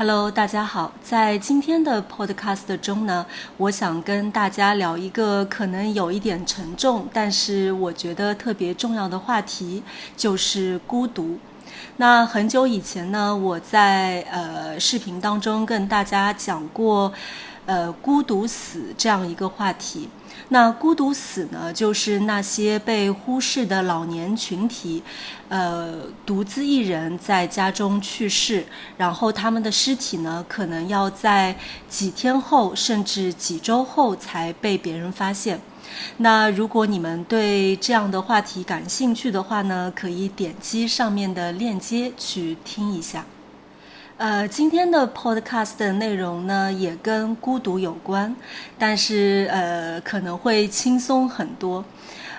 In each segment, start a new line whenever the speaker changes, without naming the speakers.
Hello，大家好。在今天的 podcast 中呢，我想跟大家聊一个可能有一点沉重，但是我觉得特别重要的话题，就是孤独。那很久以前呢，我在视频当中跟大家讲过孤独死这样一个话题。那孤独死呢，就是那些被忽视的老年群体，独自一人在家中去世，然后他们的尸体呢，可能要在几天后甚至几周后才被别人发现。那如果你们对这样的话题感兴趣的话呢，可以点击上面的链接去听一下。今天的 podcast 的内容呢，也跟孤独有关，但是可能会轻松很多。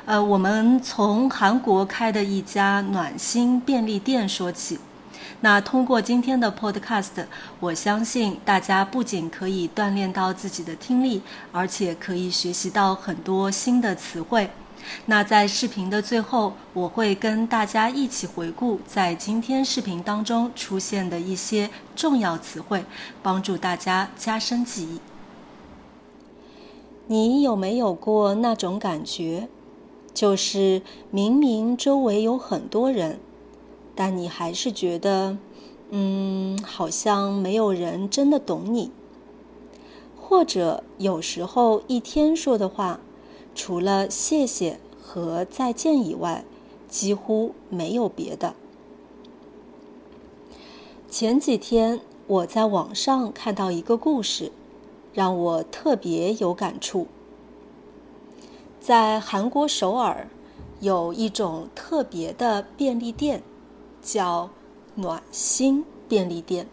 我们从韩国开的一家暖心便利店说起。那通过今天的 podcast， 我相信大家不仅可以锻炼到自己的听力，而且可以学习到很多新的词汇。那在视频的最后，我会跟大家一起回顾在今天视频当中出现的一些重要词汇，帮助大家加深记忆。你有没有过那种感觉，就是明明周围有很多人，但你还是觉得好像没有人真的懂你，或者有时候一天说的话除了谢谢和再见以外，几乎没有别的。前几天我在网上看到一个故事，让我特别有感触。在韩国首尔有一种特别的便利店，叫暖心便利店。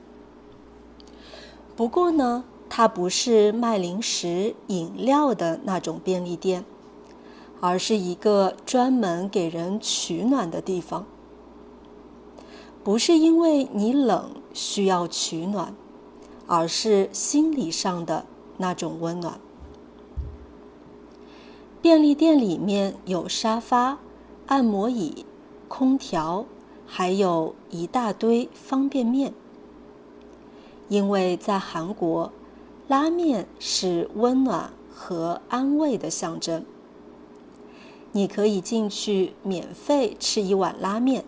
不过呢，它不是卖零食饮料的那种便利店，而是一个专门给人取暖的地方。不是因为你冷需要取暖，而是心理上的那种温暖。便利店里面有沙发、按摩椅、空调，还有一大堆方便面。因为在韩国，拉面是温暖和安慰的象征。你可以进去免费吃一碗拉面，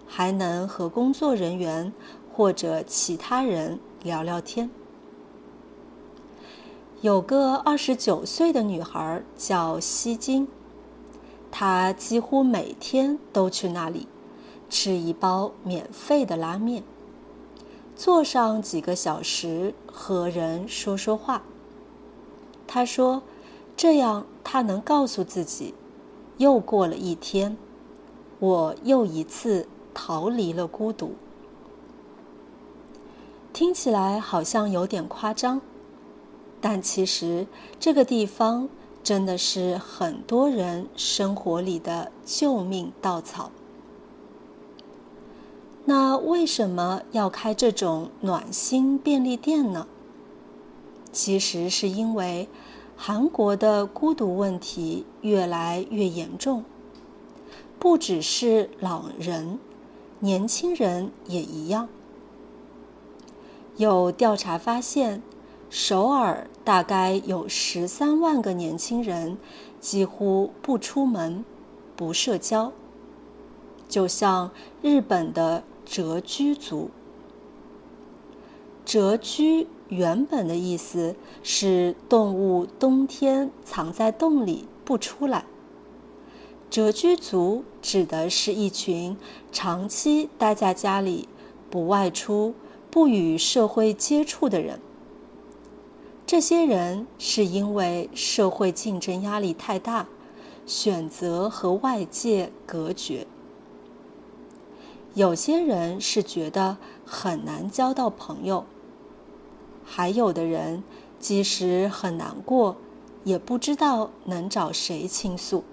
还能和工作人员或者其他人聊聊天。有个29岁的女孩叫希金，她几乎每天都去那里吃一包免费的拉面，坐上几个小时和人说说话。她说，这样她能告诉自己，又过了一天，我又一次逃离了孤独。听起来好像有点夸张，但其实这个地方真的是很多人生活里的救命稻草。那为什么要开这种暖心便利店呢？其实是因为韩国的孤独问题越来越严重，不只是老人，年轻人也一样。有调查发现，首尔大概有13万个年轻人几乎不出门、不社交，就像日本的蛰居族。蛰居原本的意思是动物冬天藏在洞里不出来。蛰居族指的是一群长期待在家里，不外出、不与社会接触的人。这些人是因为社会竞争压力太大，选择和外界隔绝。有些人是觉得很难交到朋友，还有的人即使很难过，也不知道能找谁倾诉。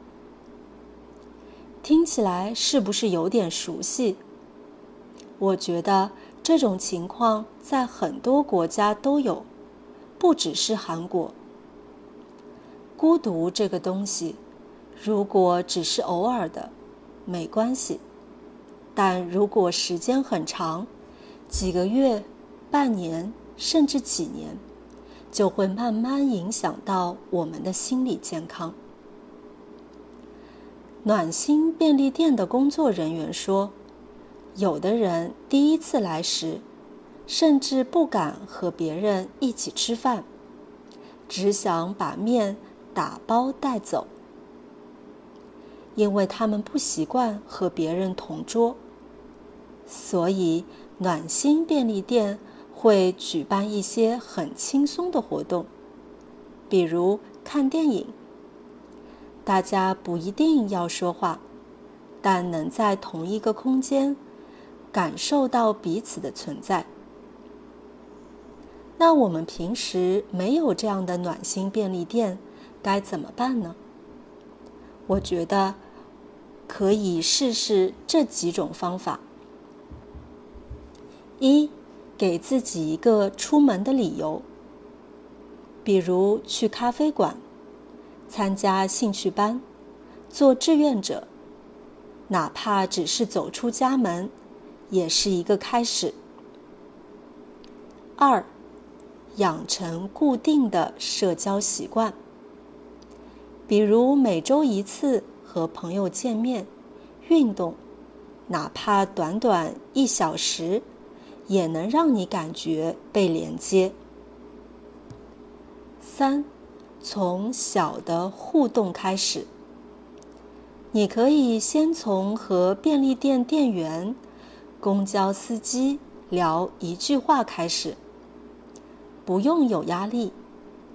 听起来是不是有点熟悉？我觉得这种情况在很多国家都有，不只是韩国。孤独这个东西，如果只是偶尔的，没关系。但如果时间很长，几个月、半年甚至几年，就会慢慢影响到我们的心理健康。暖心便利店的工作人员说，有的人第一次来时，甚至不敢和别人一起吃饭，只想把面打包带走，因为他们不习惯和别人同桌。所以暖心便利店会举办一些很轻松的活动，比如看电影。大家不一定要说话，但能在同一个空间感受到彼此的存在。那我们平时没有这样的暖心便利店，该怎么办呢？我觉得可以试试这几种方法。一，给自己一个出门的理由，比如去咖啡馆、参加兴趣班、做志愿者，哪怕只是走出家门，也是一个开始。二，养成固定的社交习惯，比如每周一次和朋友见面、运动，哪怕短短1小时，也能让你感觉被连接。三，从小的互动开始，你可以先从和便利店店员、公交司机聊1句话开始，不用有压力，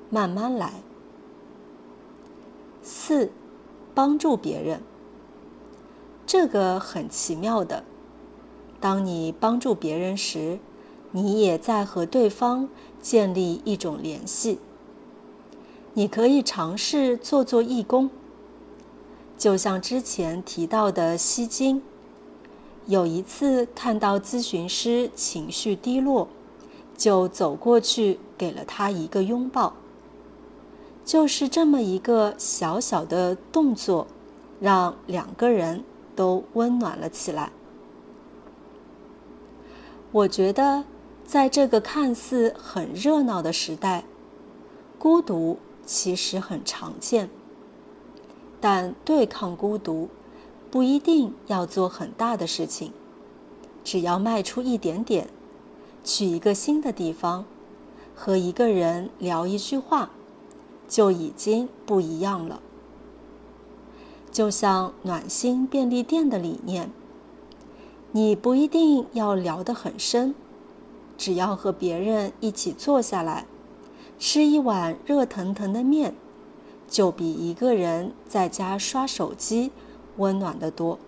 慢慢来。四，帮助别人，这个很奇妙的，当你帮助别人时，你也在和对方建立一种联系。你可以尝试做做义工，就像之前提到的吸睛。有一次看到咨询师情绪低落，就走过去给了他一个拥抱。就是这么一个小小的动作，让2个人都温暖了起来。我觉得在这个看似很热闹的时代，孤独其实很常见，但对抗孤独不一定要做很大的事情，只要迈出一点点，去一个新的地方，和一个人聊1句话，就已经不一样了。就像暖心便利店的理念，你不一定要聊得很深，只要和别人一起坐下来，吃一碗热腾腾的面，就比一个人在家刷手机温暖得多。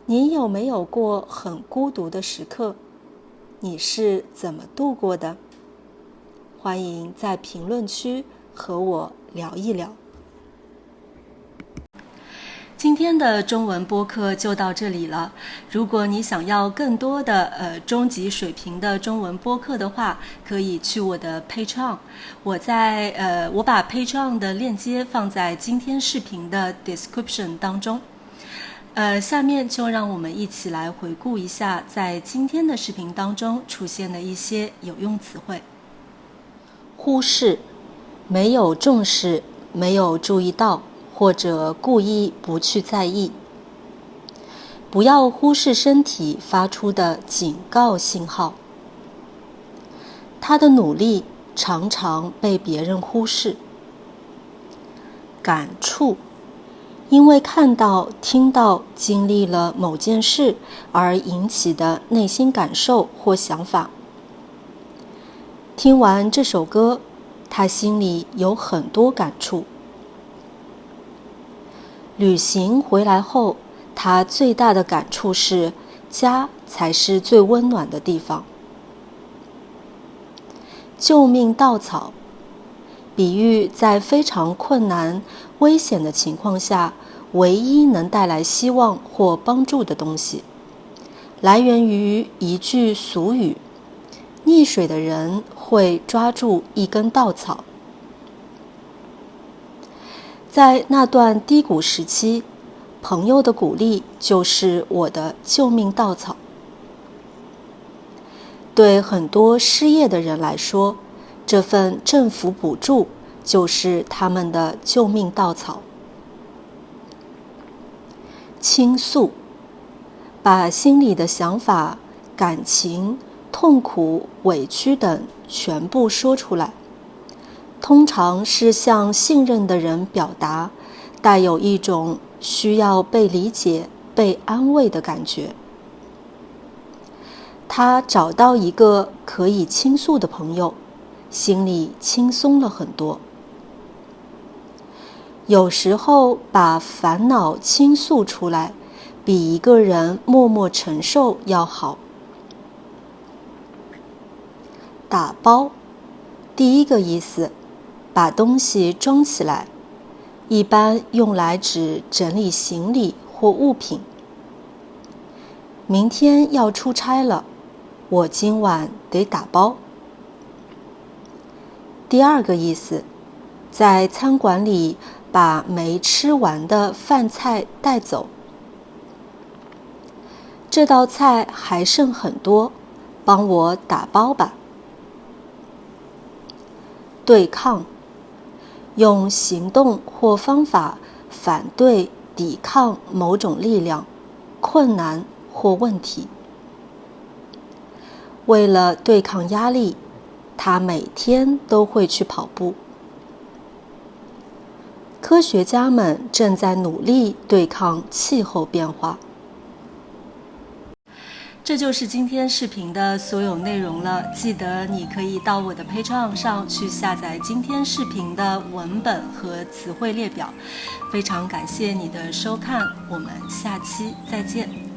你有没有过很孤独的时刻？你是怎么度过的？欢迎在评论区和我聊一聊。今天的中文播客就到这里了。如果你想要更多的中级水平的中文播客的话，可以去我的 Patreon。我把 Patreon 的链接放在今天视频的 description 当中。下面就让我们一起来回顾一下在今天的视频当中出现的一些有用词汇。忽视，没有重视，没有注意到，或者故意不去在意。不要忽视身体发出的警告信号。他的努力常常被别人忽视。感触，因为看到、听到、经历了某件事而引起的内心感受或想法。听完这首歌，他心里有很多感触。旅行回来后，他最大的感触是，家才是最温暖的地方。救命稻草，比喻在非常困难、危险的情况下，唯一能带来希望或帮助的东西。来源于一句俗语：溺水的人会抓住一根稻草。在那段低谷时期，朋友的鼓励就是我的救命稻草。对很多失业的人来说，这份政府补助就是他们的救命稻草。倾诉，把心里的想法、感情、痛苦、委屈等全部说出来，通常是向信任的人表达，带有一种需要被理解、被安慰的感觉。他找到一个可以倾诉的朋友，心里轻松了很多。有时候把烦恼倾诉出来，比一个人默默承受要好。打包，第一个意思，把东西装起来，一般用来指整理行李或物品。明天要出差了，我今晚得打包。第二个意思，在餐馆里把没吃完的饭菜带走。这道菜还剩很多，帮我打包吧。对抗，用行动或方法反对、抵抗某种力量、困难或问题。为了对抗压力，他每天都会去跑步。科学家们正在努力对抗气候变化。这就是今天视频的所有内容了。记得你可以到我的 Patreon 上去下载今天视频的文本和词汇列表。非常感谢你的收看，我们下期再见。